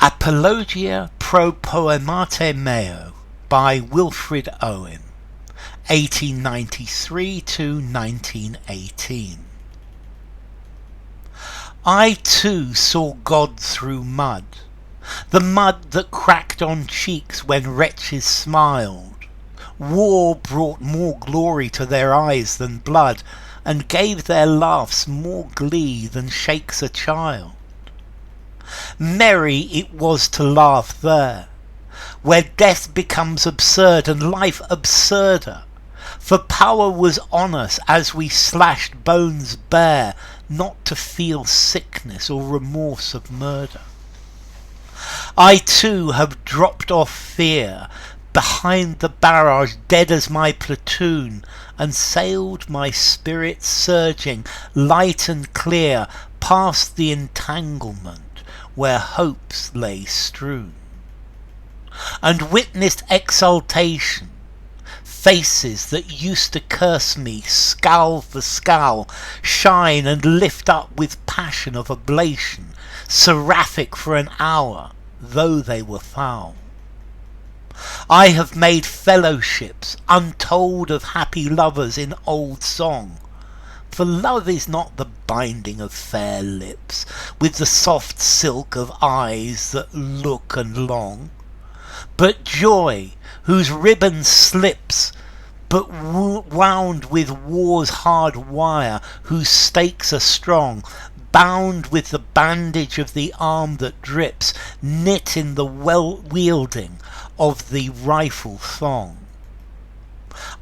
Apologia pro Poemate Meo by Wilfred Owen, 1893 to 1918. I too saw God through mud, the mud that cracked on cheeks when wretches smiled. War brought more glory to their eyes than blood, and gave their laughs more glee than shakes a child. Merry it was to laugh there, where death becomes absurd and life absurder, for power was on us as we slashed bones bare, not to feel sickness or remorse of murder. I too have dropped off fear, behind the barrage dead as my platoon, and sailed my spirit surging, light and clear, past the entanglement where hopes lay strewn, and witnessed exultation, faces that used to curse me scowl for scowl, shine and lift up with passion of oblation, seraphic for an hour, though they were foul. I have made fellowships untold of happy lovers in old song, for love is not the binding of fair lips, with the soft silk of eyes that look and long, but joy whose ribbon slips, but wound with war's hard wire, whose stakes are strong, bound with the bandage of the arm that drips, knit in the wielding of the rifle thong.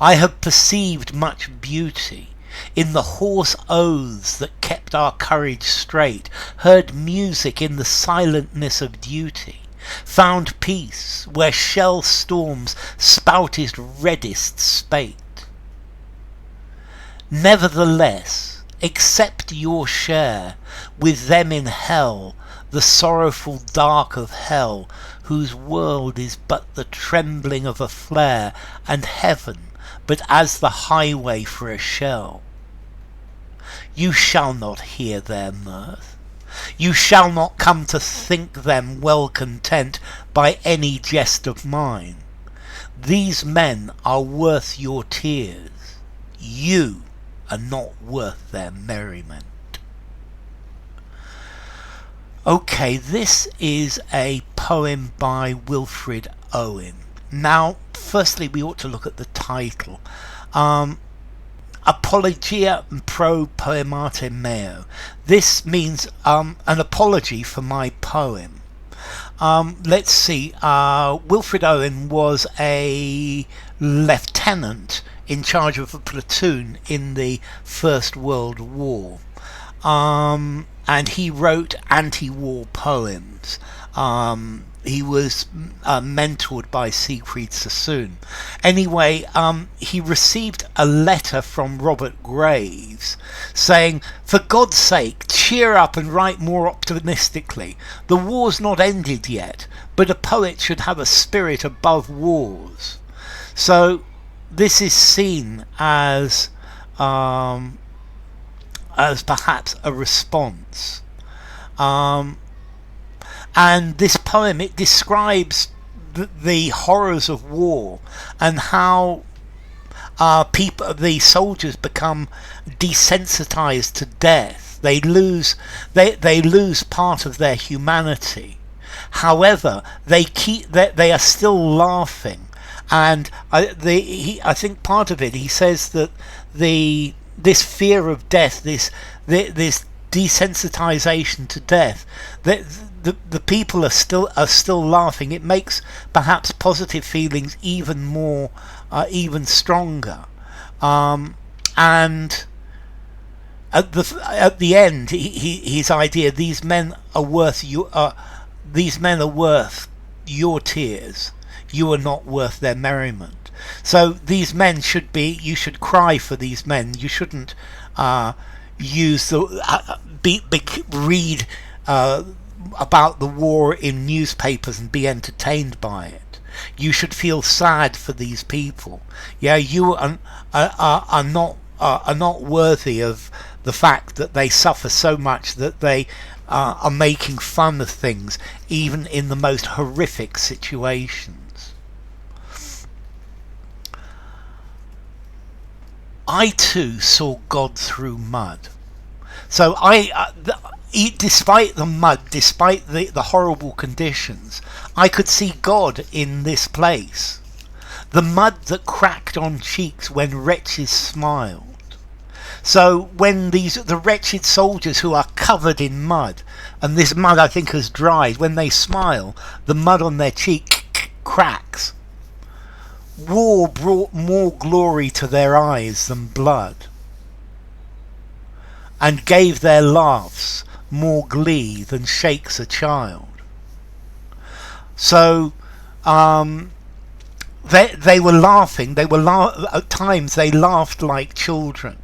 I have perceived much beauty in the hoarse oaths that kept our courage straight, heard music in the silentness of duty, found peace where shell storms spouted reddest spate. Nevertheless, accept your share with them in hell, the sorrowful dark of hell, whose world is but the trembling of a flare, and heaven but as the highway for a shell. You shall not hear their mirth, you shall not come to think them well content by any jest of mine. These men are worth your tears, you are not worth their merriment. Okay, this is a poem by Wilfred Owen. Now, firstly, we ought to look at the title. Apologia pro Poemate Meo. This means an apology for my poem. Let's see. Wilfred Owen was a lieutenant in charge of a platoon in the First World War. And he wrote anti-war poems. He was mentored by Siegfried Sassoon. Anyway, he received a letter from Robert Graves saying, "For God's sake, cheer up and write more optimistically. The war's not ended yet, but a poet should have a spirit above wars." So this is seen as perhaps a response. And this poem, it describes the horrors of war and how the soldiers become desensitized to death. They lose part of their humanity. However, they are still laughing, and I think part of it, he says that this fear of death, this desensitization to death, the people are still laughing. It makes perhaps positive feelings even more, even stronger. And at the end, his idea: these men are worth your tears. You are not worth their merriment. So these men you should cry for these men. You shouldn't use read about the war in newspapers and be entertained by it. You should feel sad for these people. Yeah, you are not worthy of the fact that they suffer so much that they are making fun of things, even in the most horrific situations. I too saw God through mud. So despite the mud, despite the horrible conditions, I could see God in this place. The mud that cracked on cheeks when wretches smiled. So when the wretched soldiers who are covered in mud, and this mud I think has dried, when they smile, the mud on their cheek cracks. War brought more glory to their eyes than blood, and gave their laughs more glee than shakes a child. So they were laughing. At times they laughed like children,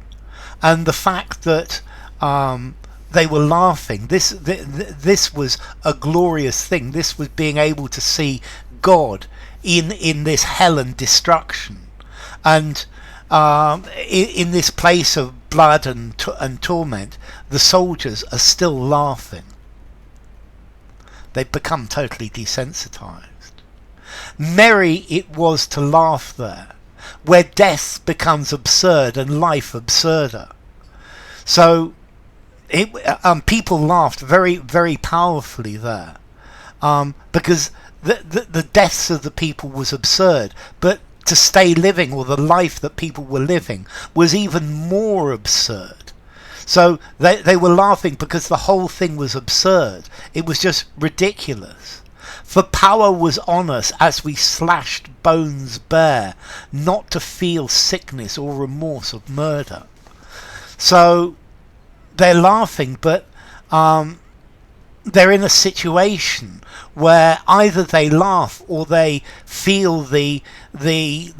and the fact that they were laughing, this was a glorious thing. This was being able to see God in this hell and destruction, and in this place of blood and torment, the soldiers are still laughing. They've become totally desensitized. Merry it was to laugh there, where death becomes absurd and life absurder. So people laughed very, very powerfully there, because the deaths of the people was absurd, but to stay living, or the life that people were living, was even more absurd. So they were laughing because the whole thing was absurd. It was just ridiculous. For power was on us as we slashed bones bare, not to feel sickness or remorse of murder. So they're laughing, but they're in a situation where either they laugh or they feel the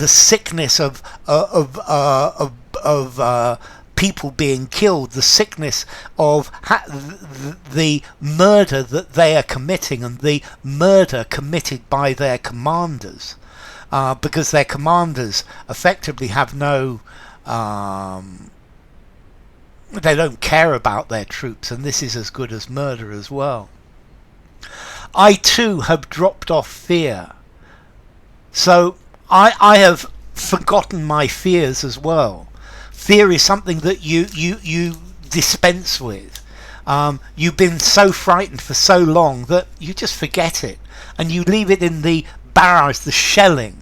sickness of people being killed, the sickness of the murder that they are committing, and the murder committed by their commanders, because their commanders effectively have no they don't care about their troops, and this is as good as murder as well. I too have dropped off fear. So I have forgotten my fears as well. Fear is something that you dispense with. You've been so frightened for so long that you just forget it, and you leave it in the barrage, the shelling.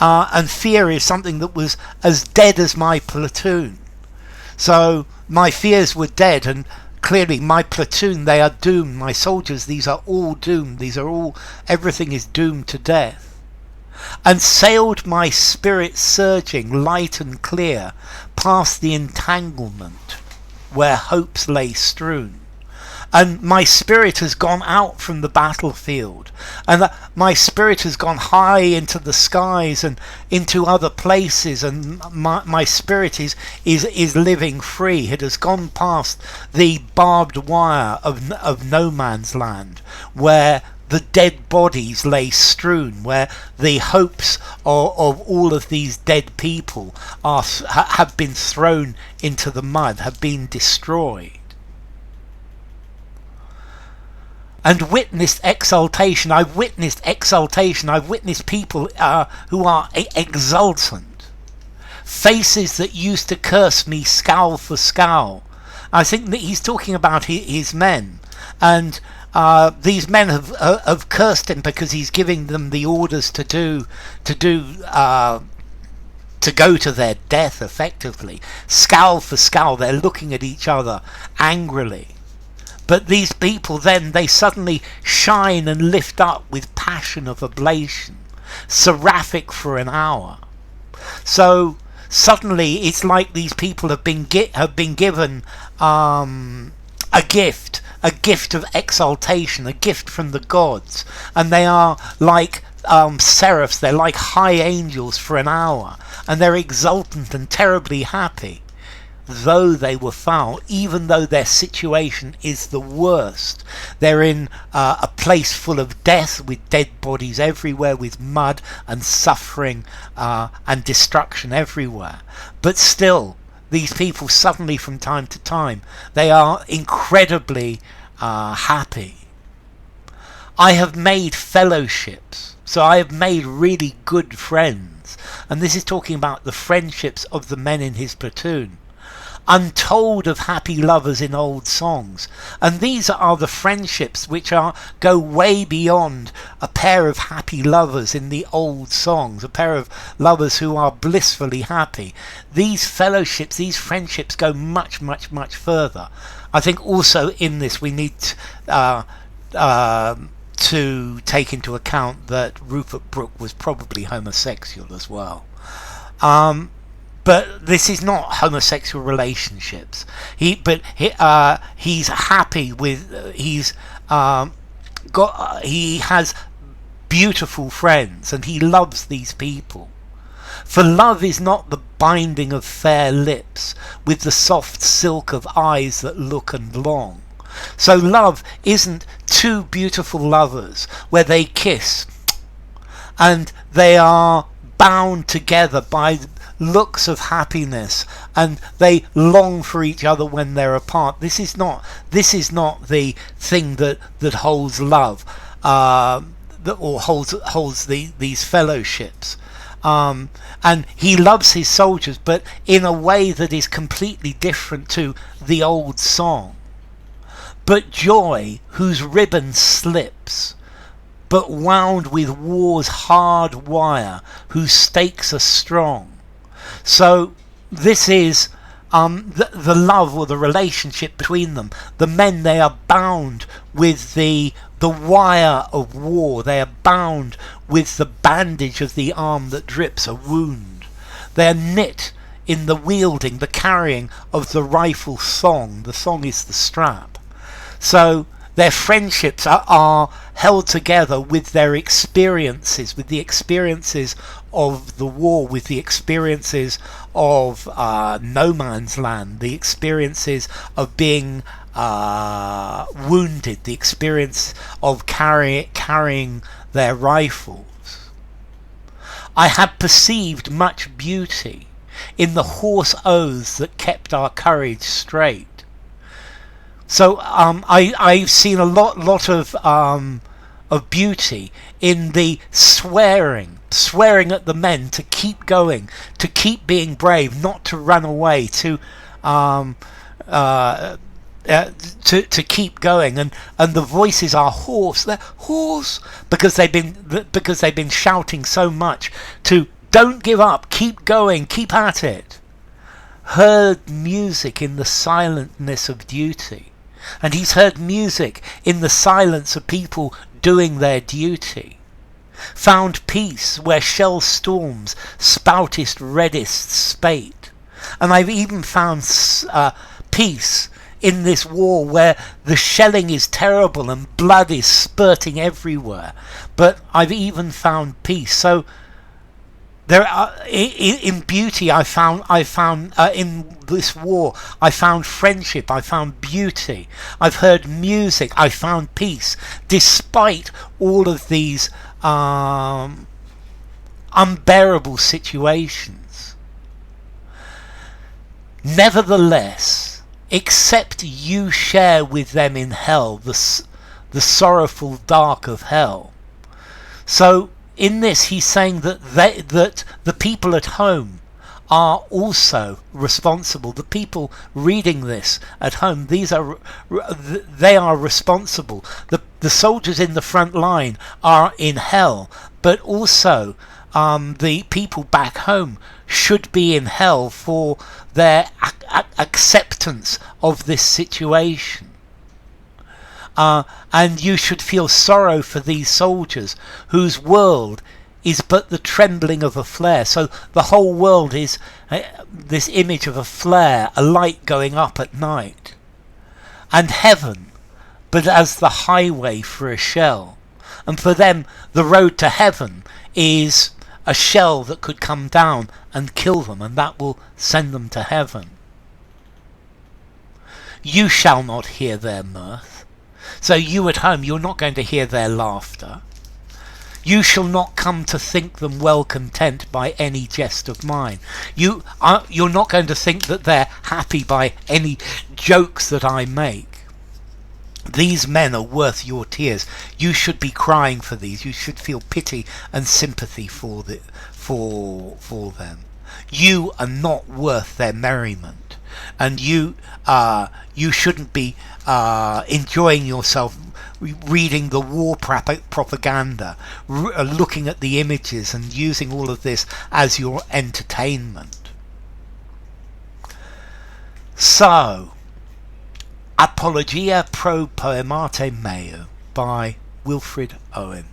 And fear is something that was as dead as my platoon. So my fears were dead, and clearly my platoon, they are doomed. My soldiers, these are all doomed. Everything is doomed to death. And sailed my spirit surging, light and clear, past the entanglement where hopes lay strewn. And my spirit has gone out from the battlefield, and my spirit has gone high into the skies and into other places, and my spirit is living free. It has gone past the barbed wire of no man's land, where the dead bodies lay strewn, where the hopes of all of these dead people have been thrown into the mud, have been destroyed. And witnessed exultation. I've witnessed exultation. I've witnessed people who are exultant. Faces that used to curse me, scowl for scowl. I think that he's talking about his men, and these men have cursed him because he's giving them the orders to go to their death. Effectively, scowl for scowl. They're looking at each other angrily. But these people then, they suddenly shine and lift up with passion of oblation, seraphic for an hour. So suddenly it's like these people have been given a gift of exaltation, a gift from the gods, and they are like seraphs, they're like high angels for an hour, and they're exultant and terribly happy. Though they were foul, even though their situation is the worst, they're in a place full of death, with dead bodies everywhere, with mud and suffering and destruction everywhere. But still, these people suddenly, from time to time, they are incredibly happy. I have made fellowships, so I have made really good friends, and this is talking about the friendships of the men in his platoon. Untold of happy lovers in old songs, and these are the friendships which go way beyond a pair of happy lovers in the old songs, a pair of lovers who are blissfully happy. These fellowships, these friendships go much, much, much further. I think also in this we need to take into account that Rupert Brooke was probably homosexual as well. But this is not homosexual relationships. He's happy with, he has beautiful friends, and he loves these people. For love is not the binding of fair lips with the soft silk of eyes that look and long. So love isn't two beautiful lovers where they kiss and they are bound together by looks of happiness and they long for each other when they're apart. This is not the thing that holds love, or holds these fellowships. And he loves his soldiers, but in a way that is completely different to the old song. But joy, whose ribbon slips, but wound with war's hard wire, whose stakes are strong. So this is the love or the relationship between them. The men, they are bound with the wire of war. They are bound with the bandage of the arm that drips a wound. They are knit in the wielding, the carrying of the rifle song. The song is the strap. So their friendships are held together with their experiences, with the experiences of the war, with the experiences of no man's land, the experiences of being wounded, the experience of carrying their rifles. I had perceived much beauty in the hoarse oaths that kept our courage straight. So I've seen a lot of beauty in the swearing at the men to keep going, to keep being brave, not to run away, to keep going, and the voices are hoarse. They're hoarse because they've been shouting so much to don't give up, keep going, keep at it. Heard music in the silentness of duty. And he's heard music in the silence of people doing their duty. Found peace where shell storms spoutest reddest spate. And I've even found peace in this war where the shelling is terrible and blood is spurting everywhere. But I've even found peace. So there are, in beauty, I found in this war, I found friendship, I found beauty, I've heard music, I found peace, despite all of these unbearable situations. Nevertheless, except you share with them in hell, the sorrowful dark of hell. So in this, he's saying that the people at home are also responsible. The people reading this at home, they are responsible. The soldiers in the front line are in hell, but also the people back home should be in hell for their acceptance of this situation. And you should feel sorrow for these soldiers whose world is but the trembling of a flare. So the whole world is this image of a flare, a light going up at night. And heaven, but as the highway for a shell. And for them, the road to heaven is a shell that could come down and kill them, and that will send them to heaven. You shall not hear their mirth. So you at home, you're not going to hear their laughter. You shall not come to think them well content by any jest of mine. You're not going to think that they're happy by any jokes that I make. These men are worth your tears. You should be crying for these. You should feel pity and sympathy for them. You are not worth their merriment, and you shouldn't be enjoying yourself reading the war propaganda, looking at the images and using all of this as your entertainment. So, Apologia pro Poemate Meo by Wilfred Owen.